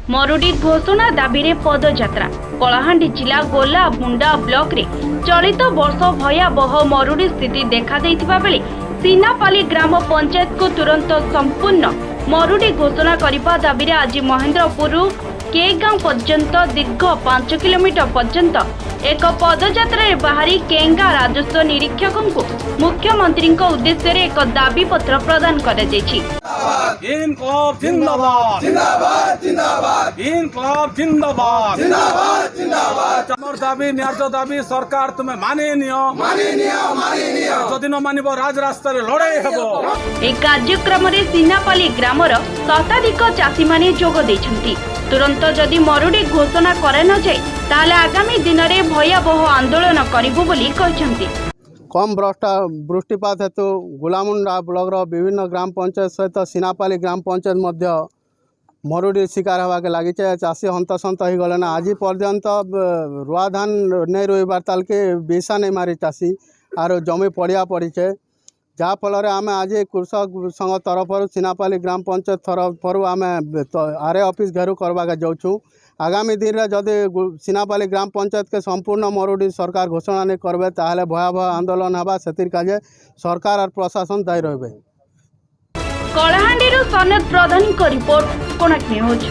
मरुडी घोषणा दाबी रे पदयात्रा कलाहांडी जिला गोला बुंडा ब्लॉक रे चलित वर्ष भयावह मरुडी स्थिति देखा देइथिबा बेले सीनापाली ग्राम पंचायत को तुरंत संपूर्ण मरुडी घोषणा करने दाबी रे आज महेंद्रपुर केगांव पर्यंत दीर्घ 5 किलोमीटर पर्यंत एक पदयात्रा बाहरी केंगा राजस्व निरीक्षकों को मुख्यमंत्री उद्देश्य रे एक दाबी पत्र प्रदान कर इनकलाब जिंदाबाद जिंदाबाद जिंदाबाद इनकलाब जिंदाबाद जिंदाबाद जिंदाबाद हमर दाबी न्याय दाबी सरकार तुम्हें माने नियो जदि न मानिबो राज रास्ता रे लड़ाई हेबो। ए कार्यक्रम रे सीनापाली ग्रामर शताधिक चाषी माने जोग दैछंती। तुरंत जदि मरुडी घोषणा करे न जाए ताले आगामी दिन में भयावह आंदोलन करिबु बोली कहिसंती। कम वृष्टिपात हेतु गोलामुंडा ब्लॉक विभिन्न ग्राम पंचायत सहित सीनापाली ग्राम पंचायत मध्य मरुडी शिकार होगा के लगी चाषी हंतसंत हो गले ना आज पर्यंत रुआ धान नहीं रोइबार ताल के बेसा नहीं मारी चाषी आर जमी पड़िया पड़ी जहाँफल आम आज कृषक संघ तरफ सीनापाली ग्राम पंचायत तरफ आम आरए ऑफिस घेरू करवाके जाऊँ। आगामी दिन में जदि सीनापाली ग्राम पंचायत के संपूर्ण मरुडी सरकार घोषणा नहीं करबे ताहले भयावह आंदोलन हवा से सरकार और प्रशासन दायी रहे। कलाहांडी सनत प्रधान रिपोर्ट कोणार्क न्यूज।